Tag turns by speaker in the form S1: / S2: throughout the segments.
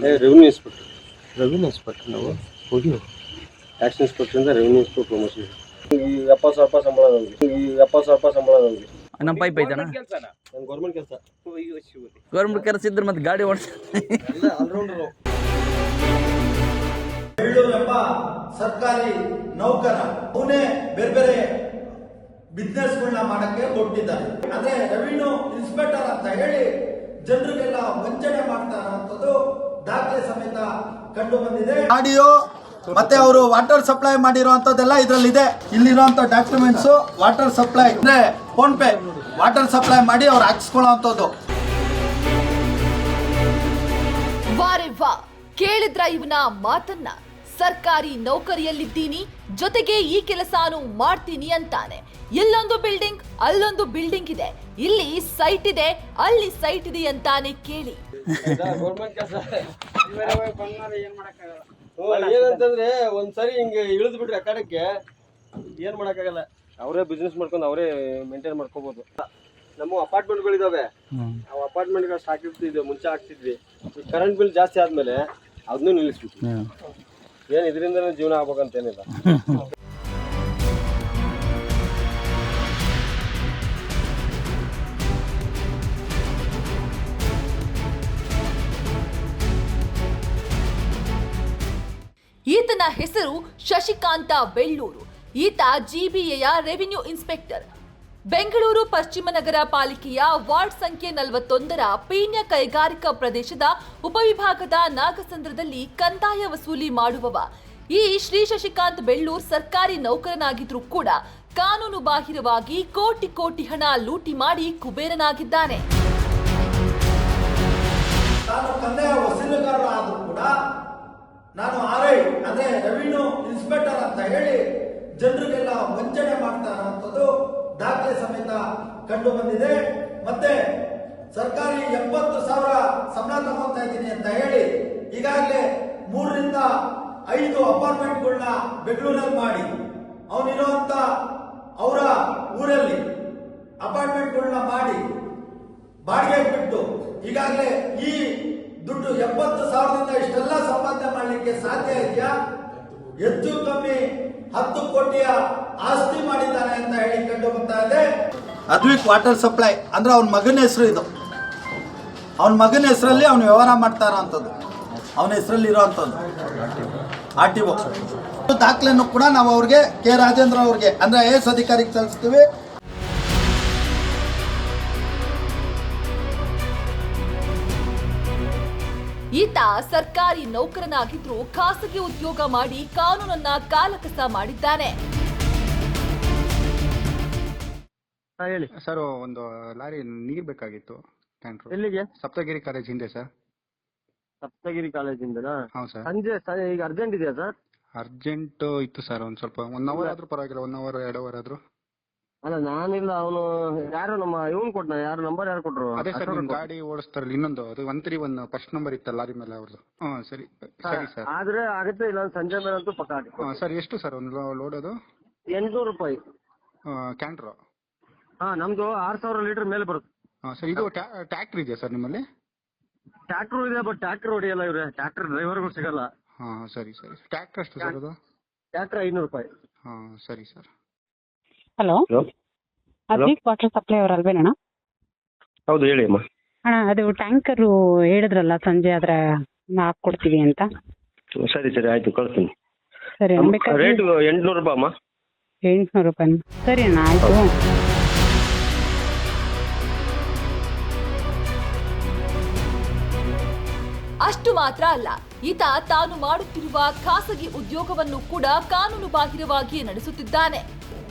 S1: Revenue inspector ನಾವು ಹೋಗಿ tax inspector revenue inspector promotion. ಈ 70,000 ಸಂಬಳ ನನಗೆ.
S2: ನಮ್ಮ ಪೈಪ್ ಐತಣ್ಣ.
S1: ನನ್ನ ಗೌರ್ಮೆಂಟ್ ಕೆಲಸ.
S2: ಗೌರ್ಮೆಂಟ್ ಕೆಲಸ ಇದ್ರೆ ಮತ್ತೆ ಗಾಡಿ ಓಡಿಸ್
S1: ಎಲ್ಲ ಆಲ್ರೌಂಡರ್.
S3: ಬೆಳ್ಳೂರೆಂಬ ಸರ್ಕಾರಿ ನೌಕರ ಅವನೇ ಬೇರೆ ಬೇರೆ ಬಿಸ್ನೆಸ್ಗಳನ್ನ ಮಾಡಕ್ಕೆ ಕೊಟ್ಟಿದ್ದಾರೆ. ಅಂದ್ರೆ ರೆವಿನ್ಯೂ ಇನ್ಸ್ಪೆಕ್ಟರ್ ಅಂತ ಹೇಳಿ ಜನರಿಗೆಲ್ಲ ವಂಚನೆ ಮಾಡ್ತಾ ಇರುವಂತದ್ದು ದಾಖಲೆ ಸಮೇತ ಕಂಡು ಬಂದಿದೆ. ಆಡಿಯೋ ಮತ್ತೆ ಅವರು ವಾಟರ್ ಸಪ್ಲೈ ಮಾಡಿರುವಂತದ್ದೆಲ್ಲ ಇದರಲ್ಲಿದೆ. ಇಲ್ಲಿರುವಂತ ಡಾಕ್ಯುಮೆಂಟ್ಸ್ ವಾಟರ್ ಸಪ್ಲೈ ಅಂದ್ರೆ ಫೋನ್ ಪೇ ವಾಟರ್ ಸಪ್ಲೈ ಮಾಡಿ ಅವ್ರು ಹಾಕಿಸ್ಕೊಳ್ಳುವಂತದ್ದು.
S4: ವಾರೆ ವಾ, ಕೇಳಿದ್ರ ಇವನ ಮಾತನ್ನ? ಸರ್ಕಾರಿ ನೌಕರಿಯಲ್ಲಿದ್ದೀನಿ, ಜೊತೆಗೆ ಈ ಕೆಲಸಾನು ಮಾಡ್ತೀನಿ ಅಂತಾನೆ. ಇಲ್ಲೊಂದು ಬಿಲ್ಡಿಂಗ್, ಅಲ್ಲೊಂದು ಬಿಲ್ಡಿಂಗ್ ಇದೆ, ಇಲ್ಲಿ ಸೈಟ್ ಇದೆ, ಅಲ್ಲಿ ಸೈಟ್ ಇದೆ ಅಂತಾನೆ. ಕೇಳಿ,
S1: ಗೌರ್ಮೆಂಟ್ ಕೆಲಸ ಏನಂತಂದ್ರೆ ಒಂದ್ಸರಿ ಹಿಂಗೆ ಇಳಿದ್ ಬಿಟ್ರೆ ಅಕಾಡಕ್ಕೆ ಏನ್ ಮಾಡಕ್ಕಾಗಲ್ಲ. ಅವರೇ ಬಿಸ್ನೆಸ್ ಮಾಡ್ಕೊಂಡು ಅವರೇ ಮೇಂಟೈನ್ ಮಾಡ್ಕೋಬಹುದು. ನಮ್ಮ ಅಪಾರ್ಟ್ಮೆಂಟ್ಗಳಿದಾವೆ, ನಾವು ಅಪಾರ್ಟ್ಮೆಂಟ್ಗಳು ಹಾಕಿರ್ತಿದ್ವಿ, ಮುಂಚೆ ಹಾಕ್ತಿದ್ವಿ. ಕರೆಂಟ್ ಬಿಲ್ ಜಾಸ್ತಿ ಆದ್ಮೇಲೆ ಅದನ್ನೂ ನಿಲ್ಲಿಸ್ಬಿಟ್ಟು ಏನ್ ಇದರಿಂದ ಜೀವನ ಆಗ್ಬೇಕಂತೇನಿಲ್ಲ.
S4: ಈತನ ಹೆಸರು ಶಶಿಕಾಂತ ಬೆಳ್ಳೂರು. ಈತ ಜಿಬಿಎಯ ರೆವಿನ್ಯೂ ಇನ್ಸ್ಪೆಕ್ಟರ್. ಬೆಂಗಳೂರು ಪಶ್ಚಿಮ ನಗರ ಪಾಲಿಕೆಯ ವಾರ್ಡ್ ಸಂಖ್ಯೆ 41ರ ಪೀಣ್ಯ ಕೈಗಾರಿಕಾ ಪ್ರದೇಶದ ಉಪವಿಭಾಗದ ನಾಗಸಂದ್ರದಲ್ಲಿ ಕಂದಾಯ ವಸೂಲಿ ಮಾಡುವವ ಈ ಶ್ರೀ ಶಶಿಕಾಂತ್ ಬೆಳ್ಳೂರ್ ಸರ್ಕಾರಿ ನೌಕರನಾಗಿದ್ರೂ ಕೂಡ ಕಾನೂನು ಬಾಹಿರವಾಗಿ ಕೋಟಿ ಕೋಟಿ ಹಣ ಲೂಟಿ ಮಾಡಿ ಕುಬೇರನಾಗಿದ್ದಾನೆ.
S3: ನಾನು ಕಂದಾಯ ವಸೂಲಿಗಾರ ಆದ್ರೂ ಕೂಡ ನಾನು RI ಅಂದ್ರೆ ರೆವಿನ್ಯೂ ಇನ್ಸ್ಪೆಕ್ಟರ್ ಅಂತ ಹೇಳಿ ಜನರಿಗೆಲ್ಲ ವಂಚನೆ ಮಾಡ್ತಾ ಇರುವಂತದ್ದು ದಾಖಲೆ ಸಮೇತ ಕಂಡು ಬಂದಿದೆ. ಮತ್ತೆ ಸರ್ಕಾರಿ 70,000 ಸಂಬಳ ತಗೊಳ್ತಾ ಇದ್ದೀನಿ ಅಂತ ಹೇಳಿ ಈಗಾಗಲೇ 3 ರಿಂದ 5 ಅಪಾರ್ಟ್ಮೆಂಟ್ಗಳನ್ನ ಬೆಂಗಳೂರಲ್ಲಿ ಮಾಡಿ ಅವನಿರುವಂತ ಅವರ ಊರಲ್ಲಿ ಅಪಾರ್ಟ್ಮೆಂಟ್ಗಳನ್ನ ಮಾಡಿ ಬಾಡಿಗೆ ಬಿಟ್ಟು ಈಗಾಗಲೇ ಈ ದುಡ್ಡು 70,000ದಿಂದ ಇಷ್ಟೆಲ್ಲ ಸಂಪಾದನೆ ಮಾಡಲಿಕ್ಕೆ ಸಾಧ್ಯ ಇದೆಯಾ? ಹೆಚ್ಚು ಕಮ್ಮಿ 10 ಕೋಟಿಯ ಆಸ್ತಿ ಮಾಡಿದ್ದಾನೆ ಅಂತ ಹೇಳಿ ಕಂಡು ಬರ್ತಾ ಇದೆ. ಅದ್ವಿಕ್ ವಾಟರ್ ಸಪ್ಲೈ ಅಂದ್ರೆ ಅವನ ಮಗನ ಹೆಸರು ಇದು. ಅವನ ಮಗನ ಹೆಸರಲ್ಲಿ ಅವನು ವ್ಯವಹಾರ ಮಾಡ್ತಾ ಇರೋಂಥದ್ದು, ಅವನ ಹೆಸರಲ್ಲಿ ಇರೋಂಥದ್ದು RTO ದಾಖಲೆಯನ್ನು ಕೂಡ ನಾವು ಅವ್ರಿಗೆ ಕೆ ರಾಜೇಂದ್ರ ಅವ್ರಿಗೆ ಅಂದ್ರೆ AS ಅಧಿಕಾರಿಗೆ ಸಲ್ಲಿಸ್ತೀವಿ.
S4: ಈತ ಸರ್ಕಾರಿ ನೌಕರನಾಗಿದ್ರೂ ಖಾಸಗಿ ಉದ್ಯೋಗ ಮಾಡಿ ಕಾನೂನನ್ನ ಕಾಲಕಸ ಮಾಡಿದ್ದಾನೆ.
S5: ಹೇಳಿ ಸರ್, ಒಂದು ಲಾರಿ ನೀರು ಬೇಕಾಗಿತ್ತು. ಟ್ಯಾಂಕರ್
S1: ಎಲ್ಲಿಗೆ?
S5: ಸಪ್ತಗಿರಿ ಕಾಲೇಜ್ ಹಿಂದೆ ಸರ್.
S1: ಸಪ್ತಗಿರಿ ಕಾಲೇಜಿಂದನಾ?
S5: ಹೌದು ಸರ್.
S1: ಸಂಜೆ ಈಗ ಅರ್ಜೆಂಟ್ ಇದೆಯಾ ಸರ್?
S5: ಅರ್ಜೆಂಟ್ ಇತ್ತು ಸರ್, ಒಂದು ಸ್ವಲ್ಪ 1 ಅವರ್ ಆದ್ರೂ ಪರವಾಗಿಲ್ಲ, 1 ಅವರ್ 2 ಅವರ್ ಆದ್ರೂ.
S1: ಅಲ್ಲ ನಾನಿಲ್ಲ, ಅವನು ಯಾರು ನಮ್ಮ ಇವನ್ ಕೊಟ್ಟ, ಯಾರು ನಂಬರ್ ಯಾರು ಕೊಟ್ರು?
S5: ಅದೇ ಸರ್, ನಿಮ್ ಗಾಡಿ ಓಡಿಸ್ತಾರಲ್ಲ ಇನ್ನೊಂದು, ಅದು 131 ಫಸ್ಟ್ ನಂಬರ್ ಇತ್ತಲ್ಲ ಲಾರಿ ಮೇಲೆ ಅವ್ರದ್ದು. ಸರಿ ಸರಿ ಸರ್.
S1: ಆದ್ರೆ ಆಗುತ್ತೆ, ಇಲ್ಲ ಸಂಜೆ ಮೇಲೆ ಅಂತೂ ಪಕ್ಕ ಆಗುತ್ತೆ.
S5: ಸರ್ ಎಷ್ಟು ಸರ್ ಒಂದು ಲೋಡ್ ಅದು?
S1: 800 ರೂಪಾಯಿ
S5: ಕ್ಯಾಂಟ್ರು.
S1: ನಮ್ದು 6,000 ಲೀಟರ್ ಮೇಲೆ ಬರುತ್ತೆ.
S5: ಸರ್ ಇದು ಟ್ರ್ಯಾಕ್ಟರ್ ಇದೆಯಾ ಸರ್ ನಿಮ್ಮಲ್ಲಿ?
S1: ಟ್ರ್ಯಾಕ್ಟರ್ ಇದೆ, ಬಟ್ ಟ್ರ್ಯಾಕ್ಟರ್ ಹೊಡಿಯಲ್ಲ ಇವ್ರೆ, ಟ್ರ್ಯಾಕ್ಟರ್ ಡ್ರೈವರ್ಗಳು ಸಿಗಲ್ಲ.
S5: ಸರಿ ಸರಿ. ಟ್ರ್ಯಾಕ್ಟರ್ ಎಷ್ಟು ಸರ್ ಅದು?
S1: ಟ್ರ್ಯಾಕ್ಟರ್ 500 ರೂಪಾಯಿ.
S5: ಸರಿ sir.
S6: Hello, Advik water supply ಅವ್ರ ಅಲ್ವೇನಣ್ಣ?
S7: ಹೌದು, ಹೇಳಿ ಅಮ್ಮ.
S6: ಅಣ್ಣ, ಅದು ಟ್ಯಾಂಕರು ಹೇಳಿದ್ರಲ್ಲ ಸಂಜೆ ಆದ್ರೆ ಹಾಕ್ಕೊಡ್ತೀವಿ ಅಂತ.
S7: ಸರಿ ಸರಿ, ಆಯ್ತು, ಕಳಿಸ್ತೀನಿ.
S6: ಸರಿ,
S7: ರೇಟ್ 800 ರೂಪಾಯಿ ಅಮ್ಮ.
S6: 800 ರೂಪಾಯಿ. ಸರಿ ಅಣ್ಣ, ಆಯ್ತು.
S4: ಅಷ್ಟು ಮಾತ್ರ ಅಲ್ಲ, ಈತ ತಾನು ಮಾಡುತ್ತಿರುವ ಖಾಸಗಿ ಉದ್ಯೋಗವನ್ನು ಕೂಡ ಕಾನೂನು ಬಾಹಿರವಾಗಿ ನಡೆಸುತ್ತಿದ್ದಾನೆ.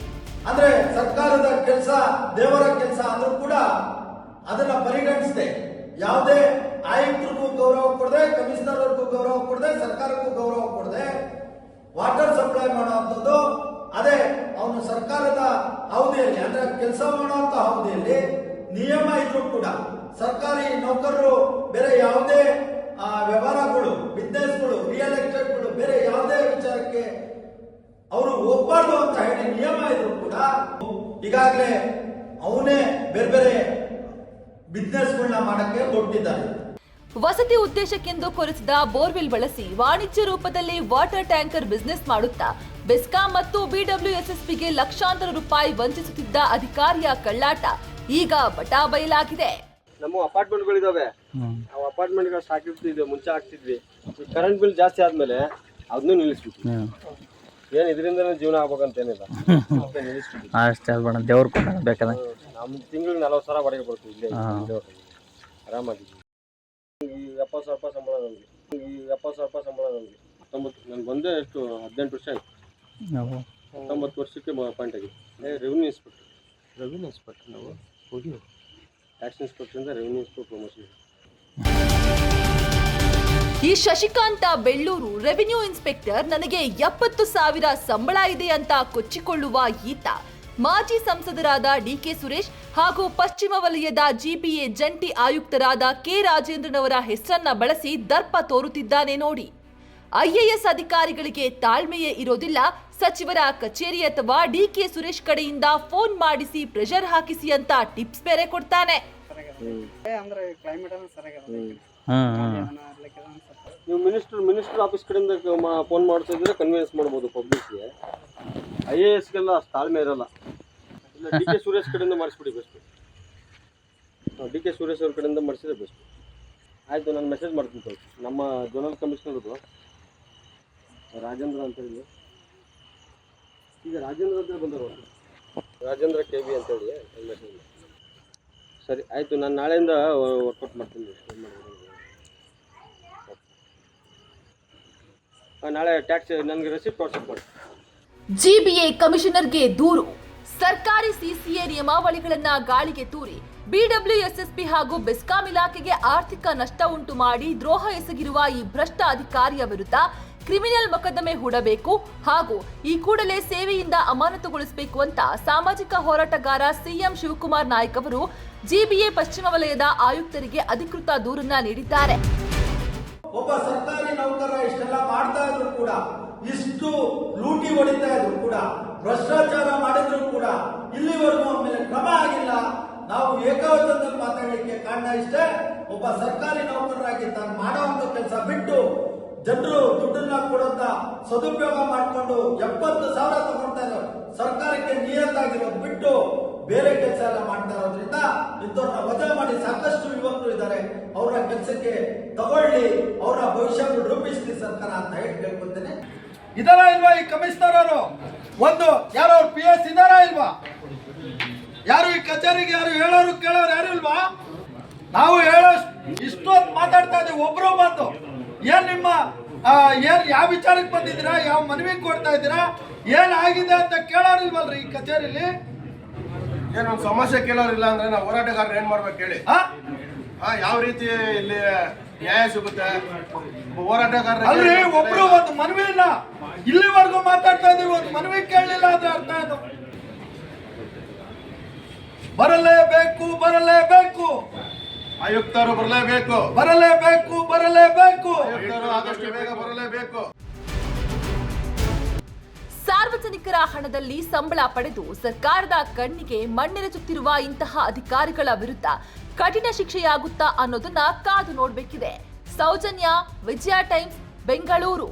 S3: ಅಂದ್ರೆ ಸರ್ಕಾರದ ಕೆಲಸ ದೇವರ ಕೆಲಸ ಆದ್ರೂ ಕೂಡ ಅದನ್ನ ಪರಿಗಣಿಸದೆ ಯಾವುದೇ ಆಯುಕ್ತರಿಗೂ ಗೌರವ ಕೊಡದೆ, ಕಮಿಷನರ್ ಅವ್ರಿಗೂ ಗೌರವ ಕೊಡದೆ, ಸರ್ಕಾರಕ್ಕೂ ಗೌರವ ಕೊಡದೆ ವಾಟರ್ ಸಪ್ಲೈ ಮಾಡುವಂಥದ್ದು. ಅದೇ ಅವನು ಸರ್ಕಾರದ ಅವಧಿಯಲ್ಲಿ ಅಂದ್ರೆ ಕೆಲಸ ಮಾಡುವಂತ ಅವಧಿಯಲ್ಲಿ ನಿಯಮ ಇದ್ರೂ ಕೂಡ ಸರ್ಕಾರಿ ನೌಕರರು ಬೇರೆ ಯಾವುದೇ ವ್ಯವಹಾರಗಳು, ಬಿಸ್ನೆಸ್ಗಳು, ರಿಯಲ್ ಎಸ್ಟೇಟ್ಗಳು, ಬೇರೆ ಯಾವುದೇ ವಿಚಾರಕ್ಕೆ ಅವರು ಹೋಗ್ಬಾರ್ದು ಅಂತ ಹೇಳಿ ನಿಯಮ ಇದ್ರು ಕೂಡ ಈಗಾಗಲೇ ಅವನೇ ಬೇರೆ ಬೇರೆ ಬಿಸ್ನೆಸ್ಗಳನ್ನ ಮಾಡಕ್ಕೆ ಕೊಟ್ಟಿದ್ದಾರೆ.
S4: ವಸತಿ ಉದ್ದೇಶಕ್ಕೆಂದು ಕೊರೆಸಿದ ಬೋರ್ವೆಲ್ ಬಳಸಿ ವಾಣಿಜ್ಯ ರೂಪದಲ್ಲಿ ವಾಟರ್ ಟ್ಯಾಂಕರ್ ಬಿಸಿನೆಸ್ ಮಾಡುತ್ತಾ ಬೆಸ್ಕಾಂ ಮತ್ತು ಬಿಡಬ್ಲ್ಯೂಎಸ್ಎಸ್ಪಿಗೆ ಲಕ್ಷಾಂತರ ರೂಪಾಯಿ ವಂಚಿಸುತ್ತಿದ್ದ ಅಧಿಕಾರಿಯ ಕಳ್ಳಾಟ ಈಗ ಬಟಾಬಯಲಾಗಿದೆ.
S1: ನಮ್ಮ ಅಪಾರ್ಟ್ಮೆಂಟ್ಗಳಿದಾವೆ, ನಾವು ಅಪಾರ್ಟ್ಮೆಂಟ್ಗಳು ಸಾಕಿರ್ತಿದ್ವಿ, ಮುಂಚೆ ಹಾಕ್ತಿದ್ವಿ. ಈ ಕರೆಂಟ್ ಬಿಲ್ ಜಾಸ್ತಿ ಆದ್ಮೇಲೆ ಅದನ್ನು ನಿಲ್ಲಿಸ್ಬಿಟ್ಟು ಏನ್ ಇದರಿಂದ ಜೀವನ ಆಗ್ಬೇಕಂತೇನಿಲ್ಲ, ನಿಲ್ಲಿಸ್ಬಿಟ್ಟು
S2: ಅಷ್ಟೇ ಅಲ್ಬಣ, ದೇವ್ರು ಕೊಟ್ಟ ಬೇಕಾದ
S1: ನಮ್ಮ ತಿಂಗಳಿಗೆ 40,000 ಬಾಡಿಗೆ ಬರ್ತೀವಿ ಇಲ್ಲೇ ಆರಾಮಾಗಿದ್ವಿ. ಈ 70,000 ರೂಪಾಯಿ ಸಂಬಳ ನನಗೆ, 19 ನನ್ಗೆ ಬಂದೇ ಎಷ್ಟು 18 ವರ್ಷ ಆಯ್ತು. 19 ವರ್ಷಕ್ಕೆ ಅಪಾಯಿಂಟ್ ಆಗಿದೆ. ರೆವಿನ್ಯೂ ಇನ್ಸ್ಪೆಕ್ಟರ್ ನಾವು ಹೋಗಿ ಟ್ಯಾಕ್ಸ್ ಇನ್ಸ್ಪೆಕ್ಟರಿಂದ ರೆವಿನ್ಯೂ ಇನ್ಸ್ಪೆಕ್ಟರ್ ಪ್ರಮೋಷನ್.
S4: ಈ ಶಶಿಕಾಂತ ಬೆಳ್ಳೂರು ರೆವಿನ್ಯೂ ಇನ್ಸ್ಪೆಕ್ಟರ್ ನನಗೆ 70,000 ಸಂಬಳ ಇದೆ ಅಂತ ಕೊಚ್ಚಿಕೊಳ್ಳುವ ಈತ ಮಾಜಿ ಸಂಸದರಾದ ಡಿಕೆ ಸುರೇಶ್ ಹಾಗೂ ಪಶ್ಚಿಮ ವಲಯದ ಜಿಬಿಎ ಜಂಟಿ ಆಯುಕ್ತರಾದ ಕೆ ರಾಜೇಂದ್ರನವರ ಹೆಸರನ್ನ ಬಳಸಿ ದರ್ಪ ತೋರುತ್ತಿದ್ದಾನೆ ನೋಡಿ. ಐಎಎಸ್ ಅಧಿಕಾರಿಗಳಿಗೆ ತಾಳ್ಮೆಯೇ ಇರೋದಿಲ್ಲ. ಸಚಿವರ ಕಚೇರಿ ಅಥವಾ ಡಿಕೆ ಸುರೇಶ್ ಕಡೆಯಿಂದ ಫೋನ್ ಮಾಡಿಸಿ ಪ್ರೆಷರ್ ಹಾಕಿಸಿ ಅಂತ ಟಿಪ್ಸ್ ಬೇರೆ ಕೊಡ್ತಾನೆ.
S1: ನೀವು ಮಿನಿಸ್ಟರ್ ಆಫೀಸ್ ಕಡೆಯಿಂದ ಫೋನ್ ಮಾಡ್ತಾ ಇದ್ರೆ ಕನ್ವಿನ್ಸ್ ಮಾಡ್ಬೋದು ಪಬ್ಲಿಕ್ಗೆ. IASಗೆಲ್ಲ ಅಷ್ಟು ತಾಳ್ಮೆ ಇರಲ್ಲ. ಇಲ್ಲ DK ಸುರೇಶ್ ಕಡೆಯಿಂದ ಮಾಡಿಸ್ಬಿಡಿ ಬೆಸ್ಟ್. DK ಸುರೇಶ್ ಅವ್ರ ಕಡೆಯಿಂದ ಮಾಡಿಸಿದ್ರೆ ಬೆಸ್ಟ್. ಆಯಿತು, ನಾನು ಮೆಸೇಜ್ ಮಾಡ್ತೀನಿ ತಗೊಳ್ಳಿ. ನಮ್ಮ ಜೋನಲ್ ಕಮಿಷನರ್ದು ರಾಜೇಂದ್ರ ಅಂತ ಹೇಳಿ, ಈಗ ರಾಜೇಂದ್ರ ಅಂತ ಬಂದರು, ರಾಜೇಂದ್ರ KB ಅಂತೇಳಿ ಮೆಸೇಜ್ ಮಾಡಿ. ಸರಿ ಆಯಿತು, ನಾನು ನಾಳೆಯಿಂದ ವರ್ಕೌಟ್ ಮಾಡ್ತೀನಿ. ನಾಳೆ ಟ್ಯಾಕ್ಸ್ ನನಗೆ ರೆಸಿಪ್ಟ್ ವಾಟ್ಸಪ್ ಮಾಡಿ.
S4: ಜಿಬಿಎ ಕಮಿಷನರ್ಗೆ ದೂರು. ಸರ್ಕಾರಿ ಸಿಸಿಎ ನಿಯಮಾವಳಿಗಳನ್ನ ಗಾಳಿಗೆ ತೂರಿ ಬಿಡಬ್ಲ್ಯೂಎಸ್ಎಸ್ಪಿ ಹಾಗೂ ಬೆಸ್ಕಾಂ ಇಲಾಖೆಗೆ ಆರ್ಥಿಕ ನಷ್ಟ ಉಂಟು ಮಾಡಿ ದ್ರೋಹ ಎಸಗಿರುವ ಈ ಭ್ರಷ್ಟ ಅಧಿಕಾರಿಯ ವಿರುದ್ಧ ಕ್ರಿಮಿನಲ್ ಮೊಕದ್ದಮೆ ಹೂಡಬೇಕು ಹಾಗೂ ಈ ಕೂಡಲೇ ಸೇವೆಯಿಂದ ಅಮಾನತುಗೊಳಿಸಬೇಕು ಅಂತ ಸಾಮಾಜಿಕ ಹೋರಾಟಗಾರ ಸಿಎಂ ಶಿವಕುಮಾರ್ ನಾಯ್ಕ್ ಅವರು ಜಿಬಿಎ ಪಶ್ಚಿಮ ವಲಯದ ಆಯುಕ್ತರಿಗೆ ಅಧಿಕೃತ ದೂರನ್ನ ನೀಡಿದ್ದಾರೆ.
S3: ಒಬ್ಬ ಸರ್ಕಾರಿ ನೌಕರ ಇಷ್ಟೆಲ್ಲ ಮಾಡ್ತಾ ಇದ್ರು ಕೂಡ, ಇಷ್ಟು ಲೂಟಿ ಹೊಡಿತಾ ಇದ್ರು ಕೂಡ, ಭ್ರಷ್ಟಾಚಾರ ಮಾಡಿದ್ರು ಕೂಡ ಇಲ್ಲಿವರೆಗೂ ಮೇಲೆ ಕ್ರಮ ಆಗಿಲ್ಲ. ನಾವು ಏಕವಚನದಲ್ಲಿ ಮಾತಾಡಲಿಕ್ಕೆ ಕಾರಣ ಇಷ್ಟೇ, ಒಬ್ಬ ಸರ್ಕಾರಿ ನೌಕರರಾಗಿ ತಾನು ಮಾಡುವಂತ ಕೆಲಸ ಬಿಟ್ಟು ಜನರು ದುಡ್ಡನ್ನ ಕೊಡೋದ ಸದುಪಯೋಗ ಮಾಡಿಕೊಂಡು 70,000 ತಗೊಳ್ತಾ ಇದ್ದಾರೆ. ಸರ್ಕಾರಕ್ಕೆ ನಿಯತ್ತಾಗಿರೋದು ಬಿಟ್ಟು ಬೇರೆ ಕೆಲಸ ಎಲ್ಲ ಮಾಡ್ತಾ ಇರೋದ್ರಿಂದ ಇಂಥವ್ರನ್ನ ವಜಾ ಮಾಡಿ ಸಾಕಷ್ಟು ಯುವಕರು ಇದ್ದಾರೆ. ಅವರ ಕೆಲಸಕ್ಕೆ ತಗೊಳ್ಳಿ, ಅವರ ಭವಿಷ್ಯ ರೂಪಿಸಲಿ ಸರ್ಕಾರ ಅಂತ ಹೇಳಿ ಕೇಳ್ಕೊತೇನೆ. ಇದರ ಇಲ್ವಾ ಈ ಕಮಿಷನರ್ ಅವರು? ಒಂದು ಯಾರು ಅವ್ರ PS ಇದಾರ ಇಲ್ವಾ? ಯಾರು ಈ ಕಚೇರಿಗೆ ಯಾರು ಹೇಳೋರು ಕೇಳೋರು ಯಾರು ಇಲ್ವಾ? ನಾವು ಹೇಳೋ ಇಷ್ಟೊಂದು ಮಾತಾಡ್ತಾ ಇದ್ದೀವಿ, ಒಬ್ರು ಬಂದು ಏನ್ ನಿಮ್ಮ ಏನ್ ಯಾವ ವಿಚಾರಕ್ಕೆ ಬಂದಿದ್ದೀರಾ, ಯಾವ ಮನವಿ ಕೊಡ್ತಾ ಇದ್ದೀರಾ, ಏನ್ ಆಗಿದೆ ಅಂತ ಕೇಳೋರು ಇಲ್ವಲ್ರಿ ಈ ಕಚೇರಿಲಿ?
S8: ಏನೊಂದು ಸಮಸ್ಯೆ ಕೇಳೋರಿಲ್ಲ ಅಂದ್ರೆ ನಾವು ಹೋರಾಟಗಾರರು ಏನ್ ಮಾಡ್ಬೇಕು ಹೇಳಿ? ಯಾವ ರೀತಿ ಇಲ್ಲಿ ನ್ಯಾಯ ಸಿಗುತ್ತೆ? ಹೋರಾಟಗಾರರು
S3: ಅಲ್ರಿ, ಒಬ್ರು ಒಂದು ಮನವಿ ಇಲ್ಲ, ಇಲ್ಲಿವರೆಗೂ ಮಾತಾಡ್ತಾ ಇದೀವಿ, ಒಂದು ಮನವಿ ಕೇಳಲಿಲ್ಲ ಅಂದ್ರೆ ಅರ್ಥ ಇದು. ಬರಲೇಬೇಕು,
S8: ಆಯುಕ್ತರು ಬರಲೇಬೇಕು, ಆಯುಕ್ತರು ಆದಷ್ಟು ಬೇಗ ಬರಲೇಬೇಕು.
S4: ಸಾರ್ವಜನಿಕರ ಹಣದಲ್ಲಿ ಸಂಬಳ ಪಡೆದು ಸರ್ಕಾರದ ಕಣ್ಣಿಗೆ ಮಣ್ಣೆರಚುತ್ತಿರುವ ಇಂತಹ ಅಧಿಕಾರಿಗಳ ವಿರುದ್ಧ ಕಠಿಣ ಶಿಕ್ಷೆಯಾಗುತ್ತಾ ಅನ್ನೋದನ್ನ ಕಾದು ನೋಡಬೇಕಿದೆ. ಸೌಜನ್ಯ, ವಿಜಯ ಟೈಮ್ಸ್, ಬೆಂಗಳೂರು.